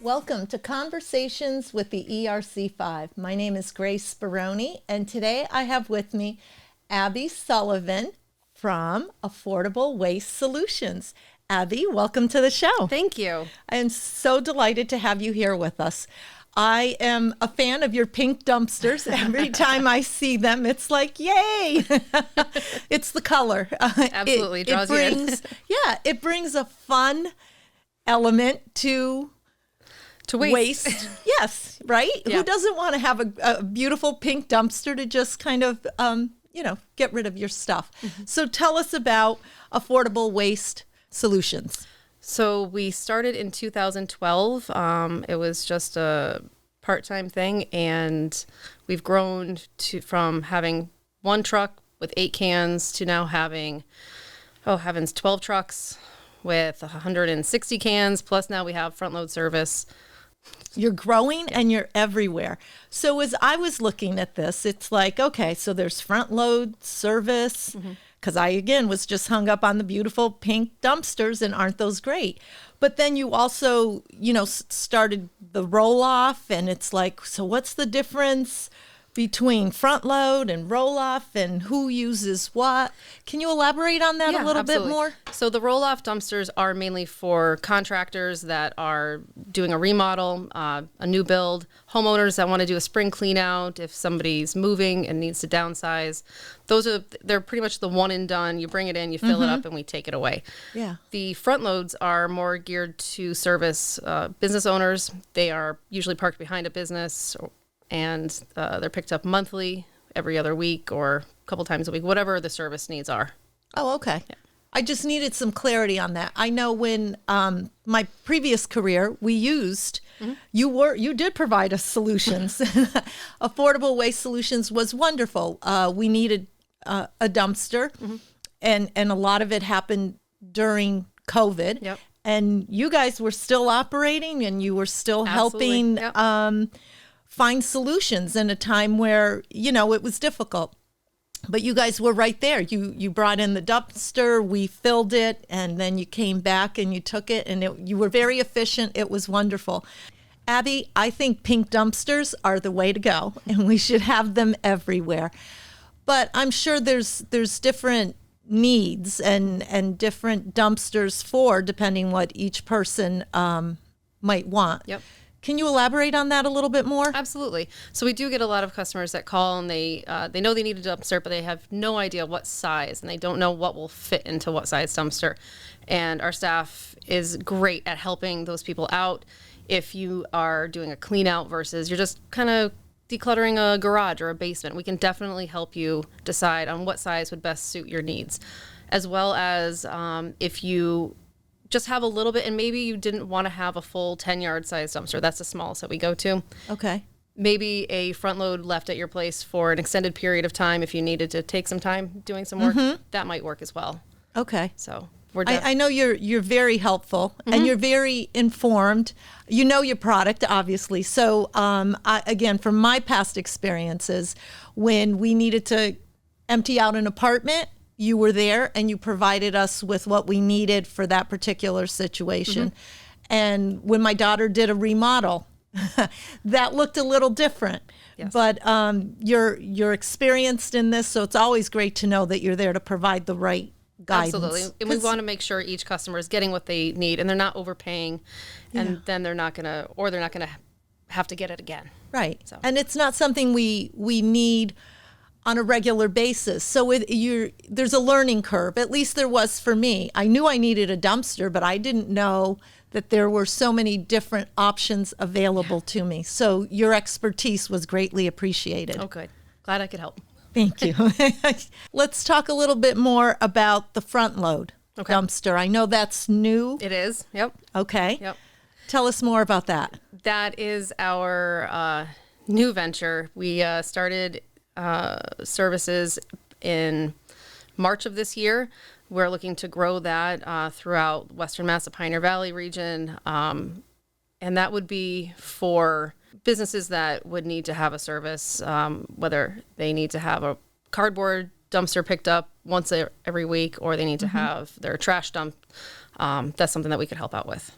Welcome to Conversations with the ERC5. My name is Grace Speroni, and today I have with me Abby Sullivan from Affordable Waste Solutions. Abby, welcome to the show. Thank you. I am so delighted to have you here with us. I am a fan of your pink dumpsters. Every time I see them, it's like, yay! It's the color. Absolutely, draws you in. Yeah, it brings a fun element to waste. Yes, right? Yeah. Who doesn't want to have a beautiful pink dumpster to just kind of, get rid of your stuff? Mm-hmm. So tell us about Affordable Waste Solutions. So we started in 2012. It was just a part-time thing, and we've grown from having one truck with 8 cans to now having, 12 trucks with 160 cans. Plus now we have front load service. You're growing and you're everywhere. So as I was looking at this, it's like, okay, so there's front load service, because I, again, was just hung up on the beautiful pink dumpsters, and aren't those great? But then you also, started the roll off, and it's like, so what's the difference between front load and roll off, and who uses what? Can you elaborate on that a little bit more? So the roll off dumpsters are mainly for contractors that are doing a remodel, a new build, homeowners that want to do a spring clean out if somebody's moving and needs to downsize. They're pretty much the one and done. You bring it in, you fill it up, and we take it away. Yeah. The front loads are more geared to service business owners. They are usually parked behind a business, and they're picked up monthly, every other week, or a couple times a week, whatever the service needs are. Oh, okay. Yeah. I just needed some clarity on that. I know when my previous career, we used, you did provide us solutions. Affordable Waste Solutions was wonderful. We needed a dumpster, and a lot of it happened during COVID. Yep. And you guys were still operating, and you were still helping find solutions in a time where, it was difficult. But you guys were right there. You brought in the dumpster, we filled it, and then you came back and you took it, and you were very efficient. It was wonderful. Abby, I think pink dumpsters are the way to go, and we should have them everywhere. But I'm sure there's different needs and different dumpsters depending what each person might want. Yep. Can you elaborate on that a little bit more? Absolutely. So we do get a lot of customers that call, and they know they need a dumpster, but they have no idea what size, and they don't know what will fit into what size dumpster. And our staff is great at helping those people out. If you are doing a clean out versus you're just kind of decluttering a garage or a basement, we can definitely help you decide on what size would best suit your needs. As well as if you just have a little bit, and maybe you didn't want to have a full 10-yard size dumpster. That's the smallest that we go to. Okay. Maybe a front load left at your place for an extended period of time if you needed to take some time doing some work. That might work as well. Okay. So I know you're very helpful, and you're very informed. You know your product, obviously. So again, from my past experiences, when we needed to empty out an apartment, you were there and you provided us with what we needed for that particular situation. And when my daughter did a remodel, that looked a little different. Yes. But you're experienced in this, so it's always great to know that you're there to provide the right guidance. Absolutely. And we want to make sure each customer is getting what they need, and they're not overpaying, and then they're not going to have to get it again. Right. So. And it's not something we need on a regular basis. So there's a learning curve. At least there was for me. I knew I needed a dumpster, but I didn't know that there were so many different options available to me. So your expertise was greatly appreciated. Oh, good. Glad I could help. Thank you. Let's talk a little bit more about the front load dumpster. I know that's new. It is. Yep. Okay. Yep. Tell us more about that. That is our new venture. We started services in March of this year. We're looking to grow that throughout Western Mass, the Pioneer Valley region. And that would be for businesses that would need to have a service, whether they need to have a cardboard dumpster picked up once every week, or they need to have their trash dumped, that's something that we could help out with.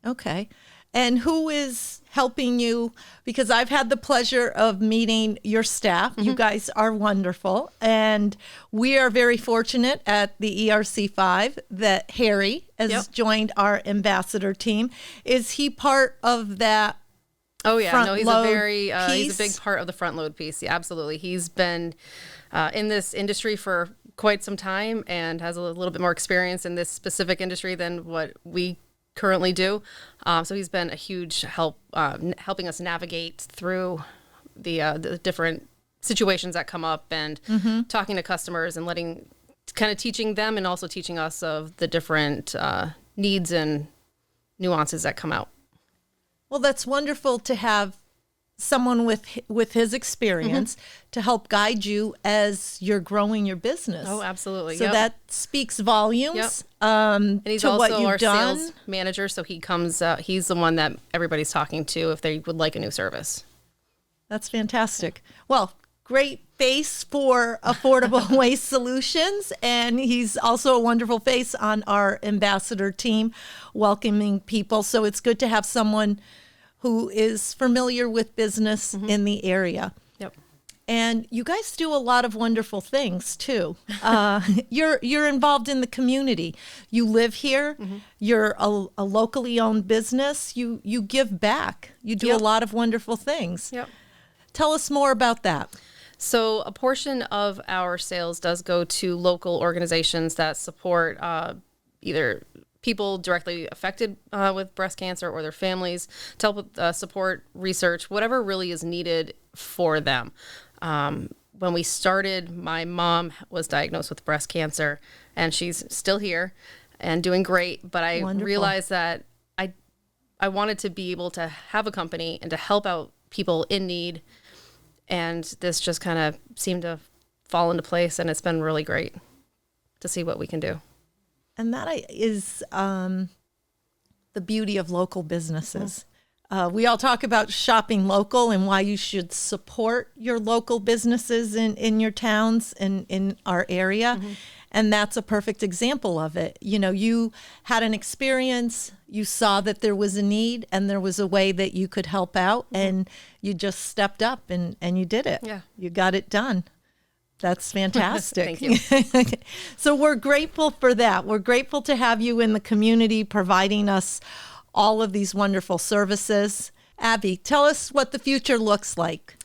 Okay. And who is helping you? Because I've had the pleasure of meeting your staff. You guys are wonderful. And we are very fortunate at the ERC5 that Harry has joined our ambassador team. Is he part of that? Oh, yeah. No, he's he's a big part of the front load piece. Yeah, absolutely. He's been in this industry for quite some time and has a little bit more experience in this specific industry than what we currently do. So he's been a huge help, helping us navigate through the different situations that come up and talking to customers and kind of teaching them and also teaching us of the different needs and nuances that come out. Well, that's wonderful to have someone with his experience to help guide you as you're growing your business. Oh, absolutely. So that speaks volumes. And he's to also what you've our done. Sales manager, so he comes. He's the one that everybody's talking to if they would like a new service. That's fantastic. Well, great face for affordable waste solutions, and he's also a wonderful face on our ambassador team, welcoming people. So it's good to have someone who is familiar with business in the area. Yep. And you guys do a lot of wonderful things too. You're involved in the community. You live here. You're a locally owned business. You give back. You do a lot of wonderful things. Yep. Tell us more about that. So a portion of our sales does go to local organizations that support either people directly affected with breast cancer or their families, to help with support research, whatever really is needed for them. When we started, my mom was diagnosed with breast cancer, and she's still here and doing great. But I realized that I wanted to be able to have a company and to help out people in need. And this just kind of seemed to fall into place, and it's been really great to see what we can do. And that is the beauty of local businesses. We all talk about shopping local and why you should support your local businesses in your towns and in our area. And that's a perfect example of it. You know, you had an experience, you saw that there was a need and there was a way that you could help out, and you just stepped up and you did it. Yeah. You got it done. That's fantastic. Thank you. So we're grateful for that. We're grateful to have you in the community providing us all of these wonderful services. Abby, tell us what the future looks like.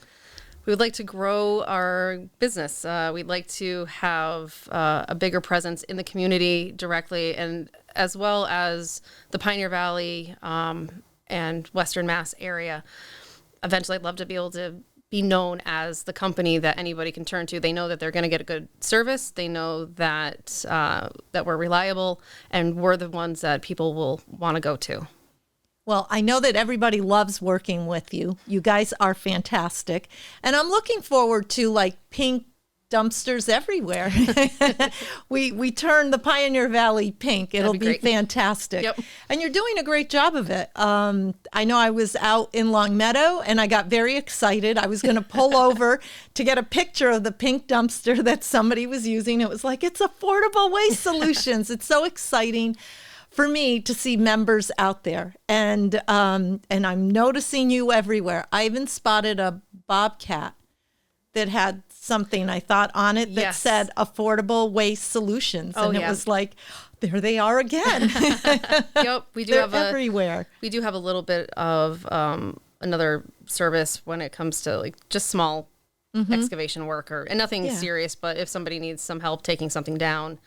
We would like to grow our business. We'd like to have a bigger presence in the community directly, and as well as the Pioneer Valley and Western Mass area. Eventually, I'd love to be able to be known as the company that anybody can turn to. They know that they're going to get a good service. They know that that we're reliable, and we're the ones that people will want to go to. Well, I know that everybody loves working with you. You guys are fantastic. And I'm looking forward to like pink dumpsters everywhere. we turn the Pioneer Valley pink. It'll be fantastic. Yep. And you're doing a great job of it. I know I was out in Long Meadow and I got very excited. I was going to pull over to get a picture of the pink dumpster that somebody was using. It was like, it's Affordable Waste Solutions. It's so exciting for me to see members out there. And I'm noticing you everywhere. I even spotted a Bobcat that had something I thought on it that said Affordable Waste Solutions. And it was like, there they are again. Yep, we do have everywhere. We do have a little bit of another service when it comes to like just small excavation work and nothing serious, but if somebody needs some help taking something down,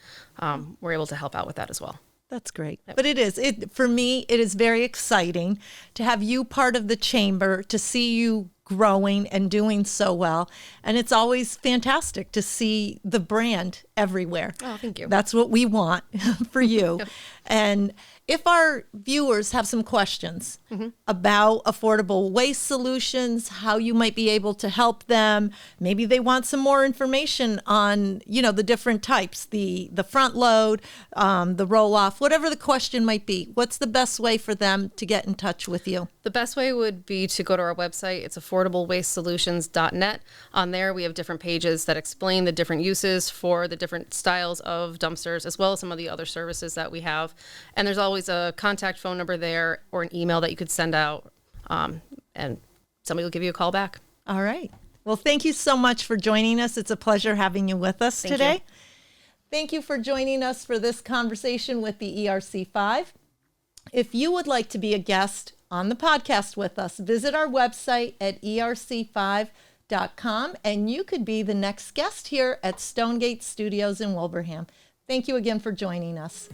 we're able to help out with that as well. That's great. Yep. But for me, it is very exciting to have you part of the chamber, to see you growing and doing so well. And it's always fantastic to see the brand everywhere. Oh, thank you. That's what we want for you. And if our viewers have some questions about affordable waste solutions, how you might be able to help them, maybe they want some more information on, the different types, the front load, the roll off, whatever the question might be, what's the best way for them to get in touch with you? The best way would be to go to our website. It's affordablewastesolutions.net. On there, we have different pages that explain the different uses for the different styles of dumpsters, as well as some of the other services that we have. And there's always a contact phone number there or an email that you could send out, and somebody will give you a call back. All right. Well, thank you so much for joining us. It's a pleasure having you with us today. Thank you for joining us for this conversation with the ERC5. If you would like to be a guest on the podcast with us, visit our website at erc5.com, and you could be the next guest here at Stonegate Studios in Wilbraham. Thank you again for joining us.